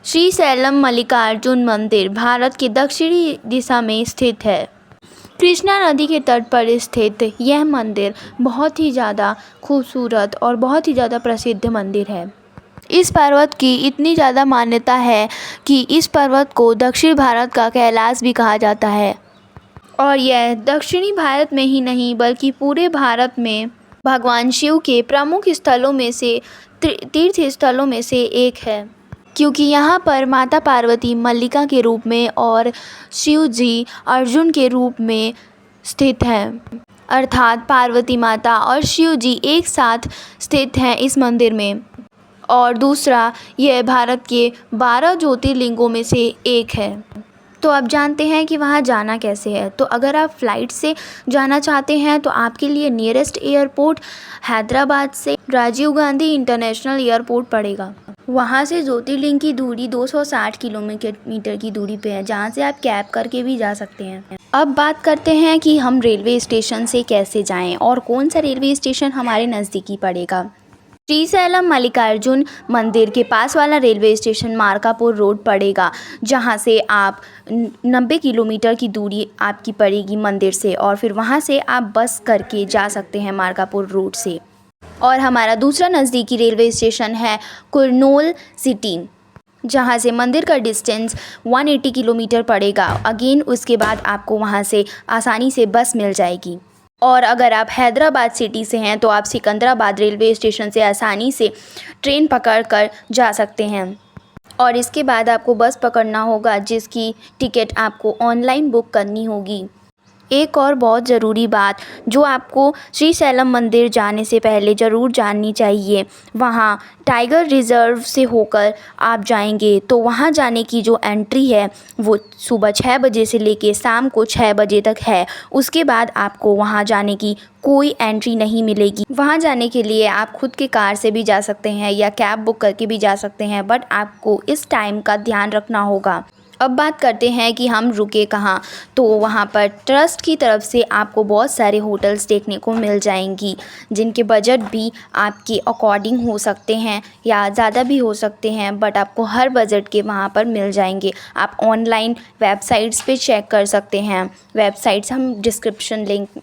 श्रीशैलम मल्लिकार्जुन मंदिर भारत के दक्षिणी दिशा में स्थित है। कृष्णा नदी के तट पर स्थित यह मंदिर बहुत ही ज़्यादा खूबसूरत और बहुत ही ज़्यादा प्रसिद्ध मंदिर है। इस पर्वत की इतनी ज़्यादा मान्यता है कि इस पर्वत को दक्षिण भारत का कैलाश भी कहा जाता है और यह दक्षिणी भारत में ही नहीं बल्कि पूरे भारत में भगवान शिव के प्रमुख स्थलों में से तीर्थ स्थलों में से एक है, क्योंकि यहाँ पर माता पार्वती मल्लिका के रूप में और शिव जी अर्जुन के रूप में स्थित हैं। अर्थात पार्वती माता और शिव जी एक साथ स्थित हैं इस मंदिर में। और दूसरा, यह भारत के 12 ज्योतिर्लिंगों में से एक है। तो अब जानते हैं कि वहाँ जाना कैसे है। तो अगर आप फ़्लाइट से जाना चाहते हैं तो आपके लिए नियरेस्ट एयरपोर्ट हैदराबाद से राजीव गांधी इंटरनेशनल एयरपोर्ट पड़ेगा। वहाँ से ज्योतिर्लिंग की दूरी 260 किलोमीटर की दूरी पे है, जहाँ से आप कैब करके भी जा सकते हैं। अब बात करते हैं कि हम रेलवे स्टेशन से कैसे जाएं और कौन सा रेलवे स्टेशन हमारे नज़दीकी पड़ेगा। श्रीशैलम मल्लिकार्जुन मंदिर के पास वाला रेलवे स्टेशन मार्कापुर रोड पड़ेगा, जहां से आप 90 किलोमीटर की दूरी आपकी पड़ेगी मंदिर से, और फिर वहां से आप बस करके जा सकते हैं मार्कापुर रोड से। और हमारा दूसरा नज़दीकी रेलवे स्टेशन है कुरनूल सिटी, जहां से मंदिर का डिस्टेंस 180 किलोमीटर पड़ेगा। अगेन उसके बाद आपको वहां से आसानी से बस मिल जाएगी। और अगर आप हैदराबाद सिटी से हैं तो आप सिकंदराबाद रेलवे स्टेशन से आसानी से ट्रेन पकड़ कर जा सकते हैं, और इसके बाद आपको बस पकड़ना होगा, जिसकी टिकट आपको ऑनलाइन बुक करनी होगी। एक और बहुत ज़रूरी बात जो आपको श्रीशैलम मंदिर जाने से पहले ज़रूर जाननी चाहिए, वहाँ टाइगर रिज़र्व से होकर आप जाएंगे तो वहाँ जाने की जो एंट्री है वो सुबह 6 बजे से लेके शाम को 6 बजे तक है। उसके बाद आपको वहाँ जाने की कोई एंट्री नहीं मिलेगी। वहाँ जाने के लिए आप खुद के कार से भी जा सकते हैं या कैब बुक करके भी जा सकते हैं, बट आपको इस टाइम का ध्यान रखना होगा। अब बात करते हैं कि हम रुके कहाँ। तो वहाँ पर ट्रस्ट की तरफ से आपको बहुत सारे होटल्स देखने को मिल जाएंगी, जिनके बजट भी आपके अकॉर्डिंग हो सकते हैं या ज़्यादा भी हो सकते हैं, बट आपको हर बजट के वहाँ पर मिल जाएंगे। आप ऑनलाइन वेबसाइट्स पे चेक कर सकते हैं। वेबसाइट्स हम डिस्क्रिप्शन लिंक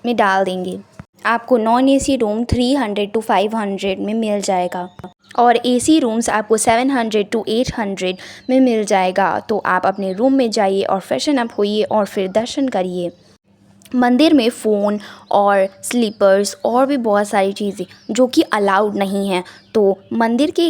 में डाल देंगे। आपको नॉन एसी रूम 300 to 500 में मिल जाएगा और एसी रूम्स आपको 700 to 800 में मिल जाएगा। तो आप अपने रूम में जाइए और फ्रेशन अप होइए और फिर दर्शन करिए। मंदिर में फ़ोन और स्लीपर्स और भी बहुत सारी चीज़ें जो कि अलाउड नहीं हैं, तो मंदिर के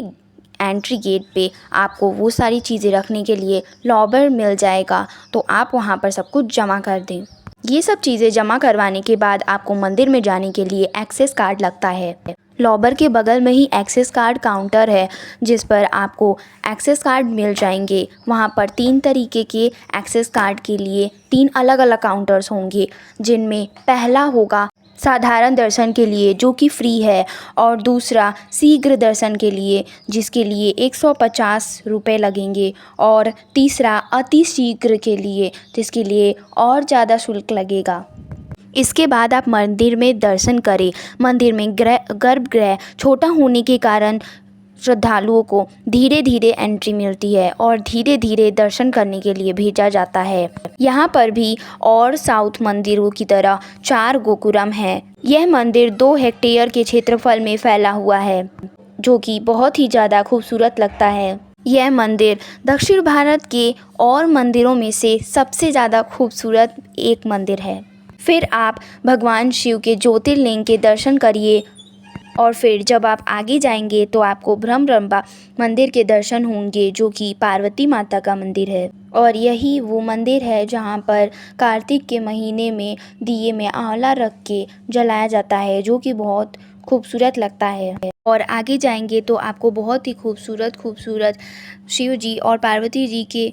एंट्री गेट पे आपको वो सारी चीज़ें रखने के लिए लॉकर मिल जाएगा। तो आप वहाँ पर सब कुछ जमा कर दें। ये सब चीज़ें जमा करवाने के बाद आपको मंदिर में जाने के लिए एक्सेस कार्ड लगता है। लॉकर के बगल में ही एक्सेस कार्ड काउंटर है, जिस पर आपको एक्सेस कार्ड मिल जाएंगे। वहाँ पर 3 तरीके के एक्सेस कार्ड के लिए 3 अलग अलग काउंटर्स होंगे, जिनमें पहला होगा साधारण दर्शन के लिए जो कि फ्री है, और दूसरा शीघ्र दर्शन के लिए जिसके लिए 150 रुपये लगेंगे, और तीसरा अति शीघ्र के लिए जिसके लिए और ज़्यादा शुल्क लगेगा। इसके बाद आप मंदिर में दर्शन करें। मंदिर में गर्भगृह छोटा होने के कारण श्रद्धालुओं को धीरे धीरे एंट्री मिलती है और धीरे धीरे दर्शन करने के लिए भेजा जाता है। यहाँ पर भी और साउथ मंदिरों की तरह 4 गोपुरम है। यह मंदिर 2 हेक्टेयर के क्षेत्रफल में फैला हुआ है, जो कि बहुत ही ज़्यादा खूबसूरत लगता है। यह मंदिर दक्षिण भारत के और मंदिरों में से सबसे ज़्यादा खूबसूरत एक मंदिर है। फिर आप भगवान शिव के ज्योतिर्लिंग के दर्शन करिए, और फिर जब आप आगे जाएंगे तो आपको ब्रह्मरंभा मंदिर के दर्शन होंगे, जो कि पार्वती माता का मंदिर है। और यही वो मंदिर है जहाँ पर कार्तिक के महीने में दिए में आंवला रख के जलाया जाता है, जो कि बहुत खूबसूरत लगता है। और आगे जाएंगे तो आपको बहुत ही खूबसूरत शिव जी और पार्वती जी के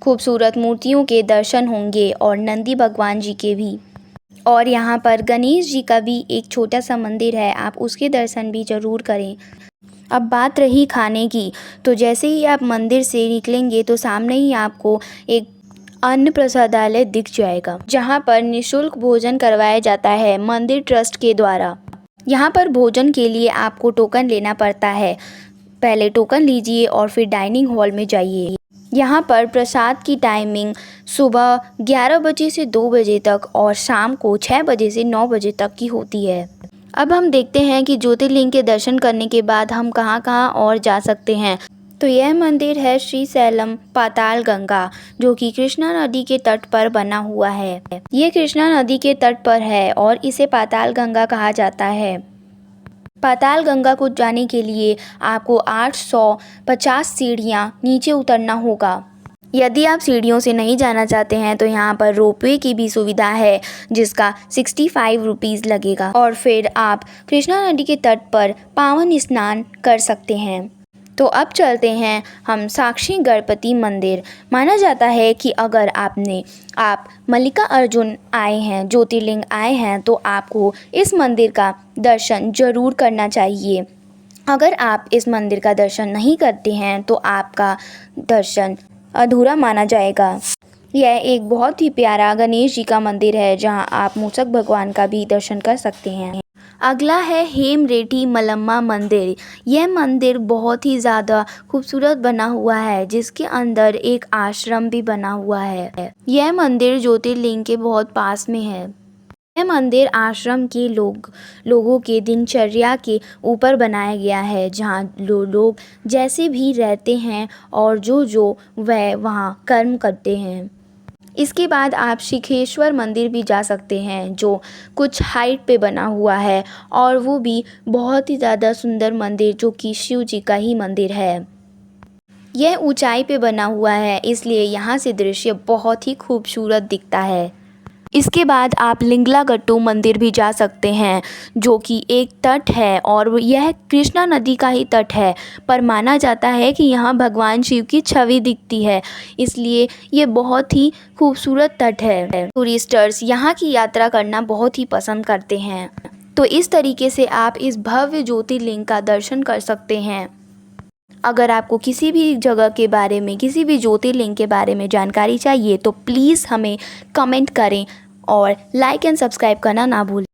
खूबसूरत मूर्तियों के दर्शन होंगे, और नंदी भगवान जी के भी। और यहाँ पर गणेश जी का भी एक छोटा सा मंदिर है, आप उसके दर्शन भी ज़रूर करें। अब बात रही खाने की, तो जैसे ही आप मंदिर से निकलेंगे तो सामने ही आपको एक अन्न प्रसादालय दिख जाएगा, जहाँ पर निःशुल्क भोजन करवाया जाता है मंदिर ट्रस्ट के द्वारा। यहाँ पर भोजन के लिए आपको टोकन लेना पड़ता है। पहले टोकन लीजिए और फिर डाइनिंग हॉल में जाइए। यहाँ पर प्रसाद की टाइमिंग सुबह 11 बजे से 2 बजे तक और शाम को 6 बजे से 9 बजे तक की होती है। अब हम देखते हैं कि ज्योतिर्लिंग के दर्शन करने के बाद हम कहाँ कहाँ और जा सकते हैं। तो यह मंदिर है श्रीशैलम पाताल गंगा, जो कि कृष्णा नदी के तट पर बना हुआ है। ये कृष्णा नदी के तट पर है और इसे पाताल गंगा कहा जाता है। पाताल गंगा को जाने के लिए आपको 850 सीढ़ियाँ नीचे उतरना होगा। यदि आप सीढ़ियों से नहीं जाना चाहते हैं तो यहाँ पर रोपवे की भी सुविधा है, जिसका 65 रुपीज़ लगेगा और फिर आप कृष्णा नदी के तट पर पावन स्नान कर सकते हैं। तो अब चलते हैं हम साक्षी गणपति मंदिर। माना जाता है कि अगर आप मल्लिकार्जुन आए हैं, ज्योतिर्लिंग आए हैं, तो आपको इस मंदिर का दर्शन ज़रूर करना चाहिए। अगर आप इस मंदिर का दर्शन नहीं करते हैं तो आपका दर्शन अधूरा माना जाएगा। यह एक बहुत ही प्यारा गणेश जी का मंदिर है, जहां आप मूषक भगवान का भी दर्शन कर सकते हैं। अगला है हेमरेटी मलम्मा मंदिर। यह मंदिर बहुत ही ज़्यादा खूबसूरत बना हुआ है, जिसके अंदर एक आश्रम भी बना हुआ है। यह मंदिर ज्योतिर्लिंग के बहुत पास में है। यह मंदिर आश्रम के लोगों के दिनचर्या के ऊपर बनाया गया है, जहाँ लोग जैसे भी रहते हैं और जो वह वहाँ कर्म करते हैं। इसके बाद आप शिखेश्वर मंदिर भी जा सकते हैं, जो कुछ हाइट पे बना हुआ है और वो भी बहुत ही ज़्यादा सुंदर मंदिर, जो कि शिव जी का ही मंदिर है। यह ऊंचाई पे बना हुआ है, इसलिए यहाँ से दृश्य बहुत ही खूबसूरत दिखता है। इसके बाद आप लिंगलागट्टू मंदिर भी जा सकते हैं, जो कि एक तट है और यह कृष्णा नदी का ही तट है, पर माना जाता है कि यहाँ भगवान शिव की छवि दिखती है, इसलिए ये बहुत ही खूबसूरत तट है। टूरिस्टर्स यहाँ की यात्रा करना बहुत ही पसंद करते हैं। तो इस तरीके से आप इस भव्य ज्योतिर्लिंग का दर्शन कर सकते हैं। अगर आपको किसी भी जगह के बारे में, किसी भी ज्योतिर्लिंग के बारे में जानकारी चाहिए तो प्लीज़ हमें कमेंट करें और लाइक एंड सब्सक्राइब करना ना भूलें।